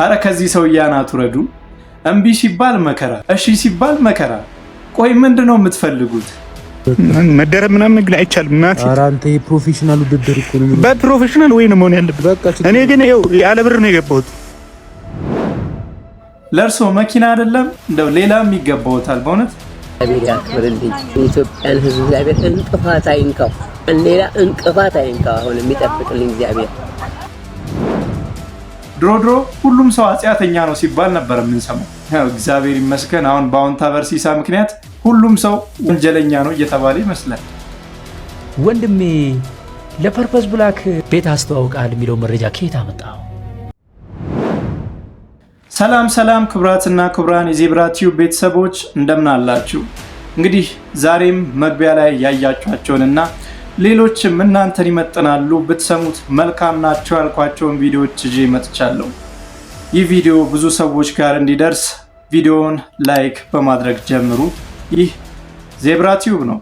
አረ ከዚህ ሰውዬ አናቱ ረዱ። እምቢ ሲባል መከራ፣ እሺ ሲባል መከራ። ቆይ ምንድነው የምትፈልጉት? መደረብ ምናምን ግን አይቻልም። እናቴ ኧረ አንተ የፕሮፌሽናል ውድድር እኮ ነው። በፕሮፌሽናል ወይ ነው መሆን ያለበት። እኔ ግን ይኸው ያለ ብር ነው የገባሁት። ለእርሶ መኪና አይደለም እንደው ሌላም ይገባውታል። በእውነት እግዚአብሔር ያክብርልኝ። የኢትዮጵያን ሕዝብ እግዚአብሔር እንቅፋት አይንካው፣ ሌላ እንቅፋት አይንካው። አሁን የሚጠብቅልኝ እግዚአብሔር። ድሮ ሁሉም ሰው አጽያተኛ ነው ሲባል ነበር የምንሰማው። እግዚአብሔር ይመስገን አሁን በአዎንታ በርሲሳ ምክንያት ሁሉም ሰው ወንጀለኛ ነው እየተባለ ይመስላል። ወንድሜ ለፐርፐስ ብላክ ቤት አስተዋውቃል የሚለው መረጃ ከየት አመጣው? ሰላም ክብራትና ክብራን የዜብራ ቲዩብ ቤተሰቦች እንደምን አላችሁ? እንግዲህ ዛሬም መግቢያ ላይ ያያችኋቸውንና ሌሎችም እናንተን ይመጥናሉ ብትሰሙት መልካም ናቸው ያልኳቸውን ቪዲዮዎች ይዤ መጥቻለሁ። ይህ ቪዲዮ ብዙ ሰዎች ጋር እንዲደርስ ቪዲዮውን ላይክ በማድረግ ጀምሩ። ይህ ዜብራ ቲዩብ ነው።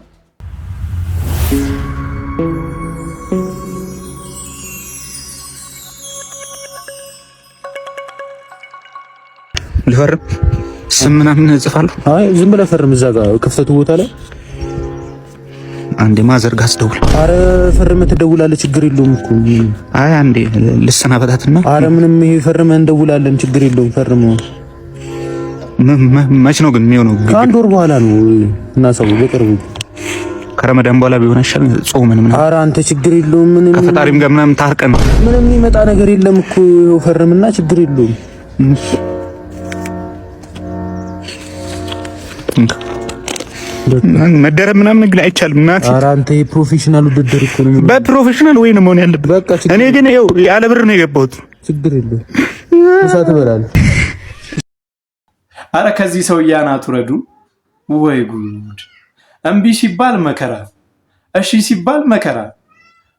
ልፈርም ስም ምናምን እጽፋለሁ። አይ ዝም ብለህ ፈርም እዛ ጋር ክፍተቱ ቦታ ላይ አንዴ ማዘርጋ አስደውል። አረ ፈርም ትደውላለህ፣ ችግር የለውም እኮ። አይ አንዴ ልሰናበታትና አረ ምንም ይሄ ፈርመህ እንደውላለን፣ ችግር የለውም ፈርም። መች ነው ግን የሚሆነው? ከአንድ ወር በኋላ ነው እና ሰው በቅርቡ ከረመዳን በኋላ ቢሆን አይሻልም? ጾምን ምናምን። አረ አንተ ችግር የለውም ምንም ከፈጣሪም ጋር ምናምን ታርቀን ምንም የሚመጣ ነገር የለም እኮ ፈርምና ችግር የለውም። መደረብ ምናምን ግን አይቻልም። እናቴ ኧረ አንተ የፕሮፌሽናል ውድድር እኮ ነው። በፕሮፌሽናል ወይ ነው መሆን ያለበት። እኔ ግን ይኸው ያለ ብር ነው የገባሁት። ችግር የለውም እሳት ትበላለህ። አረ ከዚህ ሰውዬ አናቱ ረዱ። ወይ ጉድ! እምቢ ሲባል መከራ፣ እሺ ሲባል መከራ።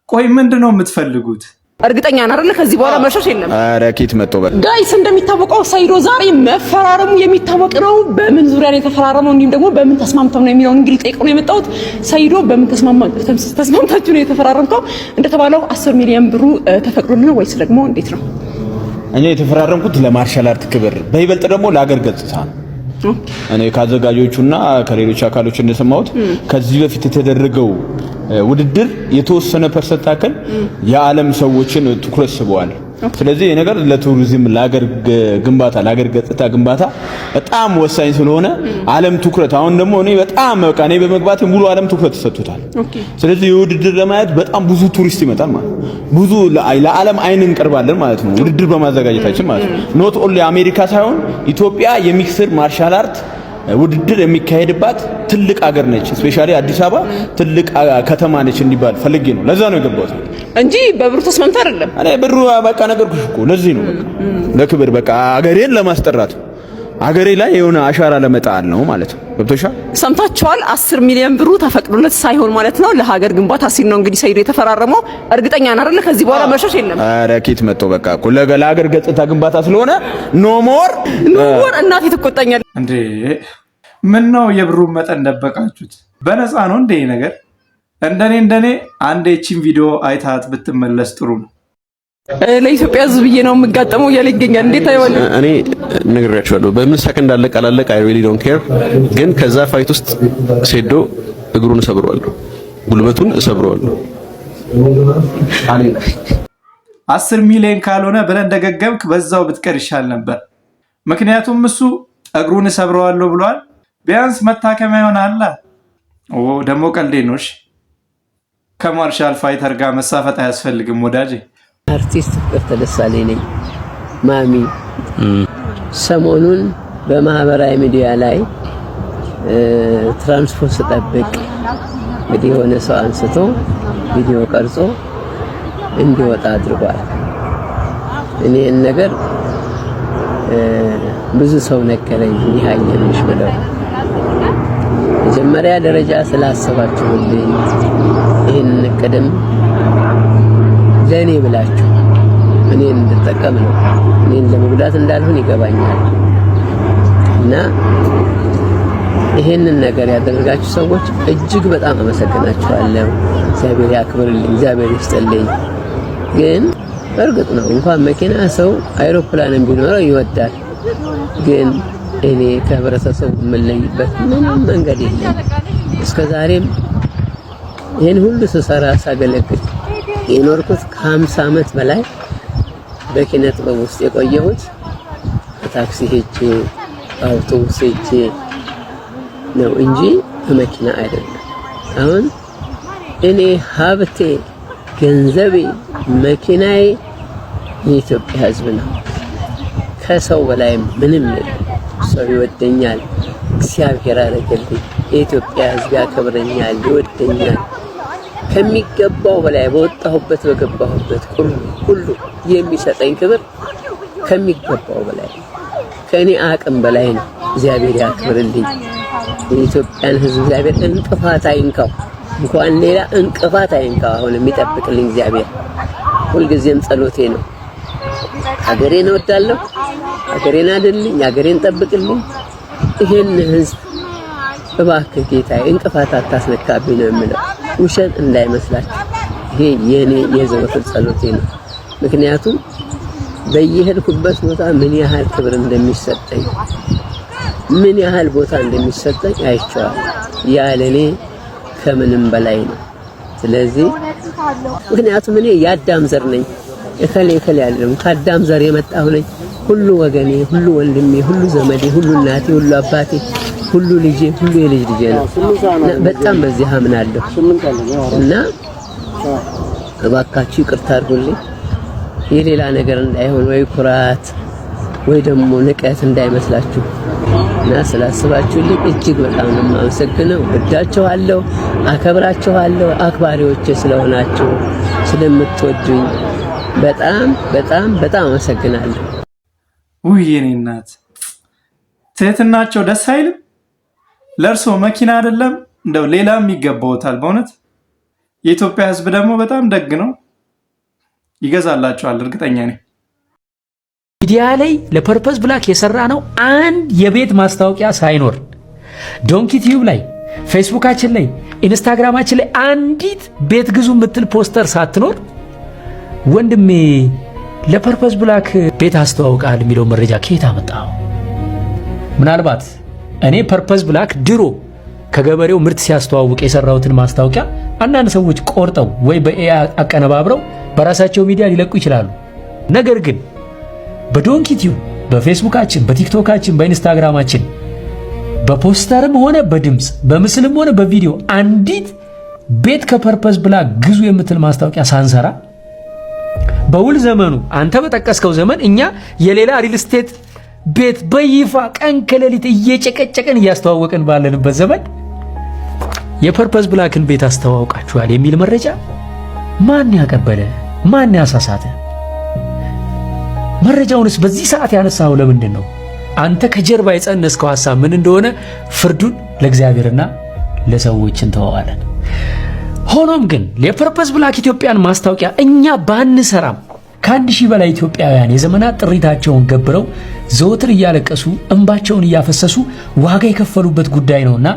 ቆይ ምንድነው የምትፈልጉት? እርግጠኛ ነን አይደል? ከዚህ በኋላ መሸሽ የለም። አረ ኬት መጥቶ ጋይስ፣ እንደሚታወቀው ሰይዶ ዛሬ መፈራረሙ የሚታወቅ ነው። በምን ዙሪያ ነው የተፈራረመው እንዲሁም ደግሞ በምን ተስማምተው ነው የሚለውን እንግዲህ ጠይቀው ነው የመጣሁት። ሰይዶ በምን ተስማምታችሁ ነው የተፈራረምከው? እንደተባለው 10 ሚሊዮን ብሩ ተፈቅዶልን ነው ወይስ ደግሞ እንዴት ነው? እኛ የተፈራረምኩት ለማርሻል አርት ክብር፣ በይበልጥ ደግሞ ለአገር ገጽታ ነው። እኔ ካዘጋጆቹና ከሌሎች አካሎች እንደሰማሁት ከዚህ በፊት የተደረገው ውድድር የተወሰነ ፐርሰንት አከል የዓለም ሰዎችን ትኩረት ስበዋል። ስለዚህ ይሄ ነገር ለቱሪዝም፣ ለሀገር ግንባታ፣ ለሀገር ገጽታ ግንባታ በጣም ወሳኝ ስለሆነ ዓለም ትኩረት አሁን ደግሞ እኔ በጣም በቃ እኔ በመግባቴ ሙሉ ዓለም ትኩረት ተሰጥቶታል። ስለዚህ የውድድር ለማየት በጣም ብዙ ቱሪስት ይመጣል ማለት ብዙ ለዓለም አይን እንቀርባለን ማለት ነው ውድድር በማዘጋጀታችን ማለት ነው። ኖት ኦንሊ አሜሪካ ሳይሆን ኢትዮጵያ የሚክስድ ማርሻል አርት ውድድር የሚካሄድባት ትልቅ ሀገር ነች። ስፔሻሊ አዲስ አበባ ትልቅ ከተማ ነች እንዲባል ፈልጌ ነው። ለዛ ነው የገባሁት እንጂ በብሩ ተስማምታ አይደለም። እኔ ብሩ በቃ ነገርኩሽ እኮ ለዚህ ነው በቃ ለክብር በቃ አገሬን ለማስጠራት አገሬ ላይ የሆነ አሻራ ለመጣል ነው ማለት ነው። ገብቶሻል? ሰምታችኋል። 10 ሚሊዮን ብሩ ተፈቅዶለት ሳይሆን ማለት ነው ለሀገር ግንባታ ሲል ነው እንግዲህ ሰይዶ የተፈራረመው። እርግጠኛ ነን አይደል? ከዚህ በኋላ መሸሽ የለም። አረ ኬት መጥቶ በቃ እኮ ለሀገር ገጽታ ግንባታ ስለሆነ ኖ ሞር እናቴ ትቆጣኛለች እንዴ! ምን ነው የብሩን መጠን ደበቃችሁት? በነፃ ነው እንዴ ነገር? እንደኔ አንዴ እቺን ቪዲዮ አይታት ብትመለስ ጥሩ ነው። ለኢትዮጵያ ሕዝብ ብዬ ነው የምጋጠመው እያለ ይገኛል። እንዴት አይወልም? እኔ ነግሬያቸዋለሁ። በምን ሰከንድ አለቀ አላለቀ አይ ሪሊ ዶንት ኬር። ግን ከዛ ፋይት ውስጥ ሴዶ እግሩን እሰብረዋለሁ፣ ጉልበቱን እሰብረዋለሁ። 10 ሚሊዮን ካልሆነ ብለህ እንደገገምክ በዛው ብትቀር ይሻል ነበር። ምክንያቱም እሱ እግሩን እሰብረዋለሁ ብሏል። ቢያንስ መታከሚያ ይሆናል። ደግሞ ቀልዴ ነው። ከማርሻል ፋይተር ጋር መሳፈጥ አያስፈልግም ወዳጄ። አርቲስት ፍቅርተ ደሳለኝ ነኝ። ማሚ ሰሞኑን በማህበራዊ ሚዲያ ላይ ትራንስፖርት ስጠብቅ እንግዲህ የሆነ ሰው አንስቶ ቪዲዮ ቀርጾ እንዲወጣ አድርጓል። እኔን ነገር ብዙ ሰው ነከረኝ። እንዲህ አየንሽ ብለው መጀመሪያ ደረጃ ስላሰባችሁልኝ ይህን ቅድም ለእኔ ብላችሁ እኔን እንድጠቀም ነው፣ እኔን ለመጉዳት እንዳልሆን ይገባኛል። እና ይሄንን ነገር ያደረጋችሁ ሰዎች እጅግ በጣም አመሰግናችኋለሁ። እግዚአብሔር ያክብርልኝ፣ እግዚአብሔር ይስጥልኝ። ግን እርግጥ ነው እንኳን መኪና ሰው አይሮፕላንም ቢኖረው ይወዳል። ግን እኔ ከህብረተሰቡ የምለይበት ምንም መንገድ የለም። እስከዛሬም ይሄን ሁሉ ስሰራ ሳገለግል የኖርኩት ከ50 ዓመት በላይ በኪነ ጥበብ ውስጥ የቆየሁት ታክሲ ሄጄ አውቶቡስ ሄጄ ነው እንጂ በመኪና አይደለም። አሁን እኔ ሀብቴ፣ ገንዘቤ፣ መኪናዬ የኢትዮጵያ ሕዝብ ነው። ከሰው በላይ ምንም የለም። ሰው ይወደኛል፣ እግዚአብሔር አደረገልኝ። የኢትዮጵያ ሕዝብ ያከብረኛል፣ ይወደኛል። ከሚገባው በላይ በወጣሁበት በገባሁበት ሁሉ የሚሰጠኝ ክብር ከሚገባው በላይ ከእኔ አቅም በላይ ነው። እግዚአብሔር ያክብርልኝ። የኢትዮጵያን ሕዝብ እግዚአብሔር እንቅፋት አይንካው፣ እንኳን ሌላ እንቅፋት አይንካው። አሁን የሚጠብቅልኝ እግዚአብሔር ሁልጊዜም ጸሎቴ ነው። ሀገሬን እወዳለሁ፣ ሀገሬን አድልኝ፣ ሀገሬን ጠብቅልኝ። ይሄን ሕዝብ እባክህ ጌታዬ እንቅፋት አታስነካብኝ ነው የምለው። ውሸት እንዳይመስላችሁ፣ ይሄ የኔ የዘወትር ጸሎቴ ነው። ምክንያቱም በየሄድኩበት ቦታ ምን ያህል ክብር እንደሚሰጠኝ ምን ያህል ቦታ እንደሚሰጠኝ አይቼዋለሁ። ያ ለኔ ከምንም በላይ ነው። ስለዚህ ምክንያቱም እኔ የአዳም ዘር ነኝ። እከሌ አይደለም፣ ከአዳም ዘር የመጣሁ ነኝ። ሁሉ ወገኔ፣ ሁሉ ወንድሜ፣ ሁሉ ዘመዴ፣ ሁሉ እናቴ፣ ሁሉ አባቴ፣ ሁሉ ልጄ፣ ሁሉ የልጅ ልጄ ነው። በጣም በዚህ አምናለሁ እና እባካችሁ ይቅርታ አድርጉልኝ። የሌላ ነገር እንዳይሆን ወይ ኩራት ወይ ደግሞ ንቀት እንዳይመስላችሁ እና ስላስባችሁልኝ እጅግ በጣም ነው የማመሰግነው። ወዳችኋለሁ፣ አከብራችኋለሁ። አክባሪዎቼ ስለሆናችሁ ስለምትወዱኝ በጣም በጣም በጣም አመሰግናለሁ። ውይ የኔ እናት ትህትናቸው ደስ አይልም? ለእርሶ መኪና አይደለም እንደው ሌላም ይገባዎታል። በእውነት የኢትዮጵያ ሕዝብ ደግሞ በጣም ደግ ነው፣ ይገዛላቸዋል እርግጠኛ ነኝ። ሚዲያ ላይ ለፐርፐዝ ብላክ የሰራ ነው አንድ የቤት ማስታወቂያ ሳይኖር ዶንኪ ቲዩብ ላይ፣ ፌስቡካችን ላይ፣ ኢንስታግራማችን ላይ አንዲት ቤት ግዙ የምትል ፖስተር ሳትኖር ወንድሜ ለፐርፐዝ ብላክ ቤት አስተዋውቃል የሚለው መረጃ ከየት አመጣው? ምናልባት እኔ ፐርፐዝ ብላክ ድሮ ከገበሬው ምርት ሲያስተዋውቅ የሰራውትን ማስታወቂያ አንዳንድ ሰዎች ቆርጠው ወይ በኤአይ አቀነባብረው በራሳቸው ሚዲያ ሊለቁ ይችላሉ። ነገር ግን በዶንኪ ቲዩብ፣ በፌስቡካችን፣ በቲክቶካችን፣ በኢንስታግራማችን በፖስተርም ሆነ በድምፅ በምስልም ሆነ በቪዲዮ አንዲት ቤት ከፐርፐዝ ብላክ ግዙ የምትል ማስታወቂያ ሳንሰራ በውል ዘመኑ አንተ በጠቀስከው ዘመን እኛ የሌላ ሪል ስቴት ቤት በይፋ ቀን ከሌሊት እየጨቀጨቀን እያስተዋወቅን ባለንበት ዘመን የፐርፐዝ ብላክን ቤት አስተዋውቃችኋል የሚል መረጃ ማን ያቀበለ? ማን ያሳሳተ? መረጃውንስ በዚህ ሰዓት ያነሳው ለምንድን ነው? አንተ ከጀርባ የጸነስከው ሐሳብ ምን እንደሆነ ፍርዱን ለእግዚአብሔርና ለሰዎች እንተዋዋለን። ሆኖም ግን የፐርፐዝ ብላክ ኢትዮጵያን ማስታወቂያ እኛ ባንሰራም ከ1000 በላይ ኢትዮጵያውያን የዘመናት ጥሪታቸውን ገብረው ዘወትር እያለቀሱ እንባቸውን እያፈሰሱ ዋጋ የከፈሉበት ጉዳይ ነውና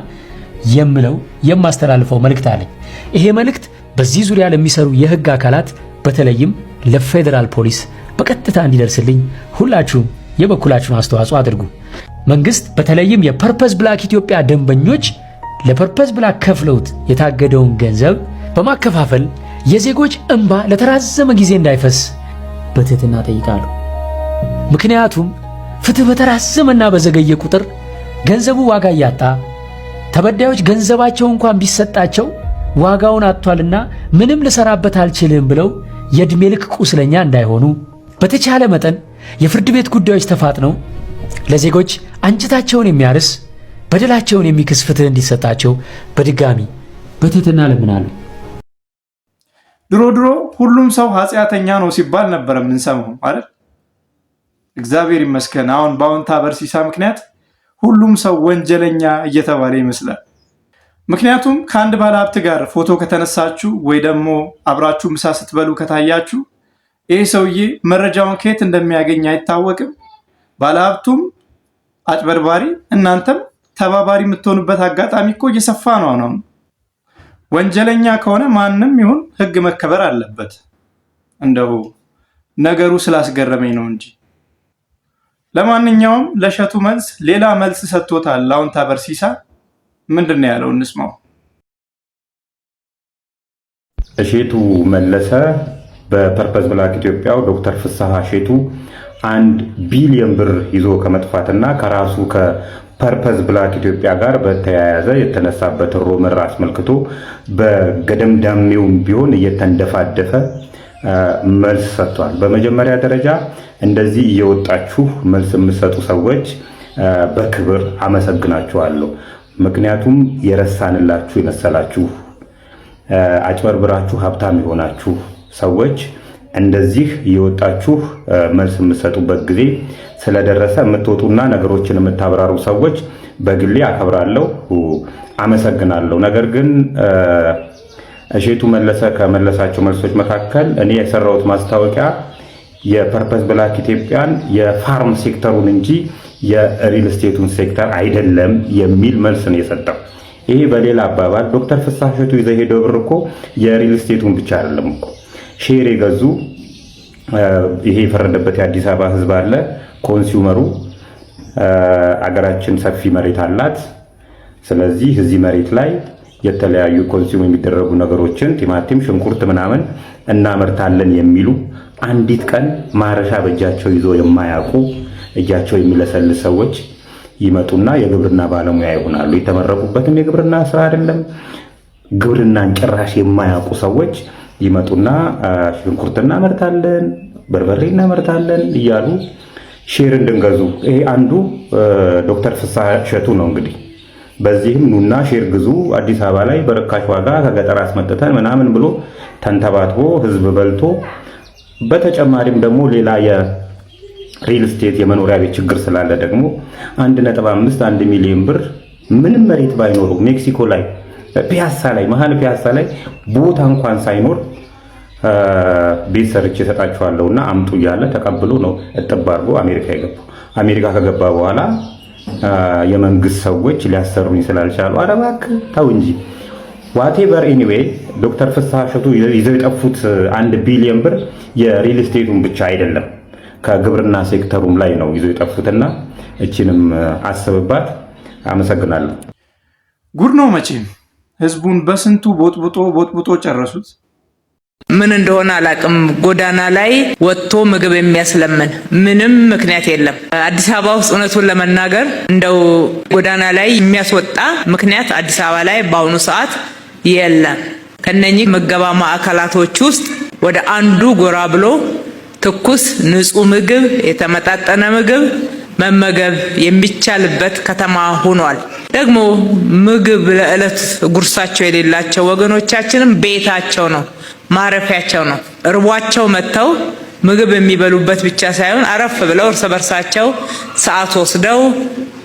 የምለው የማስተላልፈው መልእክት አለኝ። ይሄ መልእክት በዚህ ዙሪያ ለሚሰሩ የህግ አካላት በተለይም ለፌደራል ፖሊስ በቀጥታ እንዲደርስልኝ ሁላችሁም የበኩላችሁን አስተዋጽኦ አድርጉ። መንግስት በተለይም የፐርፐዝ ብላክ ኢትዮጵያ ደንበኞች ለፐርፐዝ ብላክ ከፍለውት የታገደውን ገንዘብ በማከፋፈል የዜጎች እንባ ለተራዘመ ጊዜ እንዳይፈስ በትህትና ጠይቃለሁ። ምክንያቱም ፍትህ በተራዘመና በዘገየ ቁጥር ገንዘቡ ዋጋ እያጣ ተበዳዮች ገንዘባቸው እንኳን ቢሰጣቸው ዋጋውን አጥቷልና ምንም ልሰራበት አልችልም ብለው የእድሜ ልክ ቁስለኛ እንዳይሆኑ በተቻለ መጠን የፍርድ ቤት ጉዳዮች ተፋጥነው ለዜጎች አንጀታቸውን የሚያርስ በደላቸውን የሚክስ ፍትህ እንዲሰጣቸው በድጋሚ በትህትና ለምናለሁ። ድሮ ሁሉም ሰው ኃጢአተኛ ነው ሲባል ነበር የምንሰማው ማለት። እግዚአብሔር ይመስገን አሁን በአዎንታ በርሲሳ ምክንያት ሁሉም ሰው ወንጀለኛ እየተባለ ይመስላል። ምክንያቱም ከአንድ ባለሀብት ጋር ፎቶ ከተነሳችሁ ወይ ደግሞ አብራችሁ ምሳ ስትበሉ ከታያችሁ ይሄ ሰውዬ መረጃውን ከየት እንደሚያገኝ አይታወቅም። ባለሀብቱም አጭበርባሪ፣ እናንተም ተባባሪ የምትሆኑበት አጋጣሚ እኮ እየሰፋ ነው። ወንጀለኛ ከሆነ ማንም ይሁን ህግ መከበር አለበት። እንደው ነገሩ ስላስገረመኝ ነው እንጂ። ለማንኛውም ለእሸቱ መልስ ሌላ መልስ ሰጥቶታል ላውንታ በርሲሳ። ምንድነው ያለው? እንስማው። እሸቱ መለሰ በፐርፐዝ ብላክ ኢትዮጵያው ዶክተር ፍስሐ እሸቱ 1 ቢሊዮን ብር ይዞ ከመጥፋትና ከራሱ ከፐርፐዝ ብላክ ኢትዮጵያ ጋር በተያያዘ የተነሳበት ሮመር አስመልክቶ በገደምዳሜውም ቢሆን እየተንደፋደፈ መልስ ሰጥቷል። በመጀመሪያ ደረጃ እንደዚህ እየወጣችሁ መልስ የምትሰጡ ሰዎች በክብር አመሰግናችኋለሁ። ምክንያቱም የረሳንላችሁ የመሰላችሁ አጭበርብራችሁ ሀብታም የሆናችሁ ሰዎች እንደዚህ እየወጣችሁ መልስ የምትሰጡበት ጊዜ ስለደረሰ የምትወጡና ነገሮችን የምታብራሩ ሰዎች በግሌ አከብራለሁ፣ አመሰግናለሁ። ነገር ግን እሸቱ መለሰ ከመለሳቸው መልሶች መካከል እኔ የሰራሁት ማስታወቂያ የፐርፐዝ ብላክ ኢትዮጵያን የፋርም ሴክተሩን እንጂ የሪል ስቴቱን ሴክተር አይደለም የሚል መልስ ነው የሰጠው። ይሄ በሌላ አባባል ዶክተር ፍስሐ እሸቱ ይዘው ሄደው ብር እኮ የሪል ስቴቱን ብቻ አይደለም እኮ ሼር የገዙ ይሄ የፈረደበት የአዲስ አበባ ህዝብ አለ። ኮንሱመሩ አገራችን ሰፊ መሬት አላት። ስለዚህ እዚህ መሬት ላይ የተለያዩ ኮንሱም የሚደረጉ ነገሮችን ቲማቲም፣ ሽንኩርት ምናምን እናመርታለን የሚሉ አንዲት ቀን ማረሻ በእጃቸው ይዞ የማያውቁ እጃቸው የሚለሰልስ ሰዎች ይመጡና የግብርና ባለሙያ ይሆናሉ። የተመረቁበትም የግብርና ስራ አይደለም፣ ግብርናን ጭራሽ የማያውቁ ሰዎች ይመጡና ሽንኩርት እናመርታለን፣ በርበሬ እናመርታለን እያሉ ሼር እንድንገዙ። ይሄ አንዱ ዶክተር ፍስሐ እሸቱ ነው እንግዲህ። በዚህም ኑና ሼር ግዙ አዲስ አበባ ላይ በርካሽ ዋጋ ከገጠር አስመጥተን ምናምን ብሎ ተንተባትቦ ህዝብ በልቶ፣ በተጨማሪም ደግሞ ሌላ የሪል ስቴት የመኖሪያ ቤት ችግር ስላለ ደግሞ 1.5 ሚሊዮን ብር ምንም መሬት ባይኖሩ ሜክሲኮ ላይ ፒያሳ ላይ መሀል ፒያሳ ላይ ቦታ እንኳን ሳይኖር ቤት ሰርቼ እሰጣችኋለሁና አምጡ እያለ ተቀብሎ ነው እጥብ አድርጎ አሜሪካ የገባው። አሜሪካ ከገባ በኋላ የመንግስት ሰዎች ሊያሰሩኝ ስላልቻሉ ኧረ እባክህ ተው እንጂ ዋቴቨር ኤኒዌይ ዶክተር ፍስሐ እሸቱ ይዘው የጠፉት 1 ቢሊዮን ብር የሪል ስቴቱን ብቻ አይደለም ከግብርና ሴክተሩም ላይ ነው ይዘው የጠፉትና እቺንም አስብባት። አመሰግናለሁ። ጉድ ነው መቼም ህዝቡን በስንቱ ቦጥቡጦ ጨረሱት። ምን እንደሆነ አላቅም። ጎዳና ላይ ወጥቶ ምግብ የሚያስለምን ምንም ምክንያት የለም። አዲስ አበባ ውስጥ እውነቱን ለመናገር እንደው ጎዳና ላይ የሚያስወጣ ምክንያት አዲስ አበባ ላይ በአሁኑ ሰዓት የለም። ከነኚህ ምገባ ማዕከላቶች ውስጥ ወደ አንዱ ጎራ ብሎ ትኩስ ንጹህ ምግብ፣ የተመጣጠነ ምግብ መመገብ የሚቻልበት ከተማ ሆኗል። ደግሞ ምግብ ለዕለት ጉርሳቸው የሌላቸው ወገኖቻችንም ቤታቸው ነው፣ ማረፊያቸው ነው። እርቧቸው መጥተው ምግብ የሚበሉበት ብቻ ሳይሆን አረፍ ብለው እርስ በርሳቸው ሰዓት ወስደው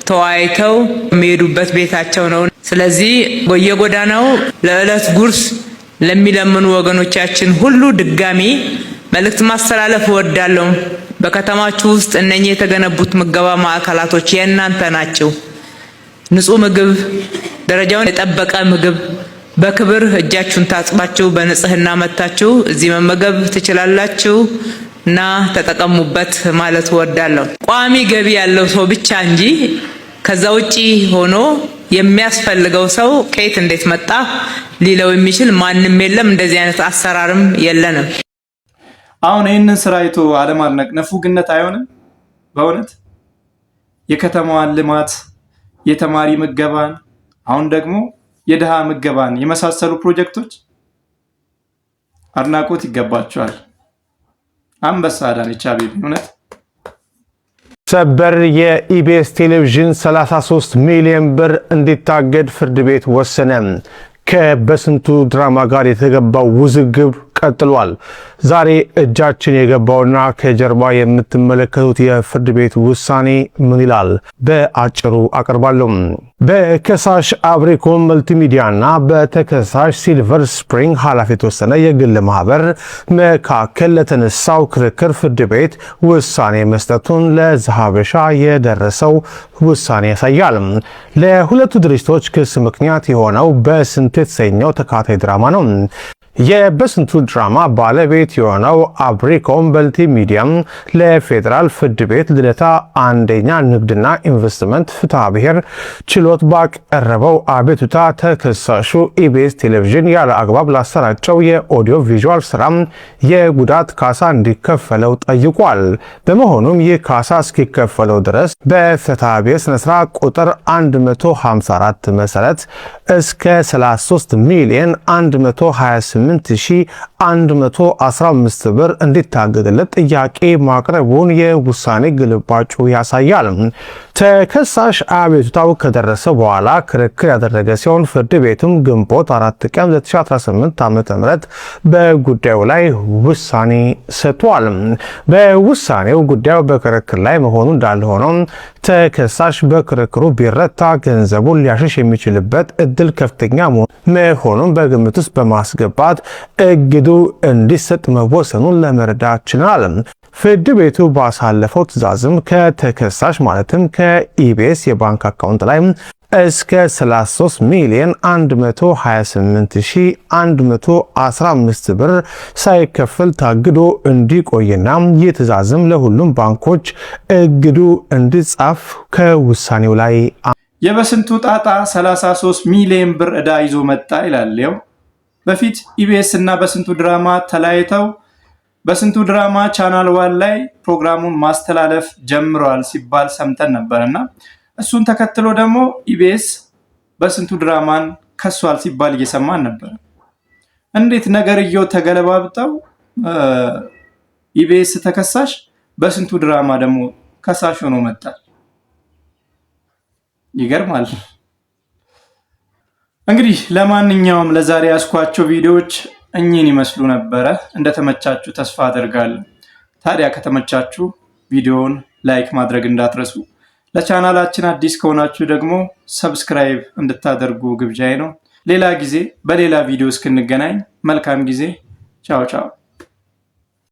ተወያይተው የሚሄዱበት ቤታቸው ነው። ስለዚህ በየጎዳናው ለዕለት ጉርስ ለሚለምኑ ወገኖቻችን ሁሉ ድጋሚ መልእክት ማስተላለፍ እወዳለሁ። በከተማችሁ ውስጥ እነኚህ የተገነቡት ምገባ ማዕከላቶች የእናንተ ናቸው። ንጹህ ምግብ፣ ደረጃውን የጠበቀ ምግብ በክብር እጃችሁን ታጥባችሁ በንጽህና መታችሁ እዚህ መመገብ ትችላላችሁ እና ተጠቀሙበት ማለት እወዳለሁ። ቋሚ ገቢ ያለው ሰው ብቻ እንጂ ከዛ ውጪ ሆኖ የሚያስፈልገው ሰው ከየት እንዴት መጣ ሊለው የሚችል ማንም የለም። እንደዚህ አይነት አሰራርም የለንም። አሁን ይህንን ስራ አይቶ አለማድነቅ ነፉግነት አይሆንም? በእውነት የከተማዋን ልማት፣ የተማሪ ምገባን፣ አሁን ደግሞ የድሃ ምገባን የመሳሰሉ ፕሮጀክቶች አድናቆት ይገባቸዋል። አንበሳ አዳነች አቤቤ እውነት። ሰበር የኢቢኤስ ቴሌቪዥን 33 ሚሊዮን ብር እንዲታገድ ፍርድ ቤት ወሰነ። ከበስንቱ ድራማ ጋር የተገባው ውዝግብ ቀጥሏል። ዛሬ እጃችን የገባውና ከጀርባ የምትመለከቱት የፍርድ ቤት ውሳኔ ምን ይላል? በአጭሩ አቀርባለሁ። በከሳሽ አብሪኮም መልቲሚዲያና በተከሳሽ ሲልቨር ስፕሪንግ ኃላፊ የተወሰነ የግል ማህበር መካከል ለተነሳው ክርክር ፍርድ ቤት ውሳኔ መስጠቱን ለዘሀበሻ የደረሰው ውሳኔ ያሳያል። ለሁለቱ ድርጅቶች ክስ ምክንያት የሆነው በስንቱ የተሰኘው ተከታታይ ድራማ ነው። የበስንቱ ድራማ ባለቤት የሆነው አብሪኮም መልቲ ሚዲያም ለፌዴራል ፍርድ ቤት ልደታ አንደኛ ንግድና ኢንቨስትመንት ፍትሐ ብሔር ችሎት ባቀረበው አቤቱታ ተከሳሹ ኢቢኤስ ቴሌቪዥን ያለ አግባብ ላሰራጨው የኦዲዮ ቪዥዋል ስራ የጉዳት ካሳ እንዲከፈለው ጠይቋል። በመሆኑም ይህ ካሳ እስኪከፈለው ድረስ በፍትሐ ብሔር ስነ ስርዓት ቁጥር 154 መሰረት እስከ 33 ሚሊዮን 128,115 ብር እንዲታገድለት ጥያቄ ማቅረቡን የውሳኔ ግልባጩ ያሳያል። ተከሳሽ አቤቱታው ከደረሰ በኋላ ክርክር ያደረገ ሲሆን ፍርድ ቤቱም ግንቦት 4 ቀን 2018 ዓ.ም በጉዳዩ ላይ ውሳኔ ሰጥቷል። በውሳኔው ጉዳዩ በክርክር ላይ መሆኑ እንዳለ ሆኖ ተከሳሽ በክርክሩ ቢረታ ገንዘቡን ሊያሸሽ የሚችልበት እድል ከፍተኛ መሆኑን በግምት ውስጥ በማስገባት እግዱ እንዲሰጥ መወሰኑን ለመረዳት ችለናል። ፍርድ ቤቱ ባሳለፈው ትዕዛዝም ከተከሳሽ ማለትም ከኢቢኤስ የባንክ አካውንት ላይ እስከ 33 ሚሊዮን 128,115 ብር ሳይከፈል ታግዶ እንዲቆይና ይህ ትዕዛዝም ለሁሉም ባንኮች እግዱ እንዲጻፍ ከውሳኔው ላይ የበስንቱ ጣጣ 33 ሚሊዮን ብር ዕዳ ይዞ መጣ ይላል። ያው በፊት ኢቢኤስ እና በስንቱ ድራማ ተለያይተው በስንቱ ድራማ ቻናል 1 ላይ ፕሮግራሙን ማስተላለፍ ጀምረዋል ሲባል ሰምተን ነበርና እሱን ተከትሎ ደግሞ ኢቢኤስ በስንቱ ድራማን ከሷል ሲባል እየሰማን ነበር። እንዴት ነገርየው ተገለባብጠው ኢቢኤስ ተከሳሽ በስንቱ ድራማ ደግሞ ከሳሽ ሆኖ መጣ። ይገርማል። እንግዲህ ለማንኛውም ለዛሬ ያስኳቸው ቪዲዮዎች እኚህን ይመስሉ ነበረ። እንደተመቻችሁ ተስፋ አደርጋለሁ። ታዲያ ከተመቻችሁ ቪዲዮውን ላይክ ማድረግ እንዳትረሱ። ለቻናላችን አዲስ ከሆናችሁ ደግሞ ሰብስክራይብ እንድታደርጉ ግብዣዬ ነው። ሌላ ጊዜ በሌላ ቪዲዮ እስክንገናኝ መልካም ጊዜ። ቻው ቻው።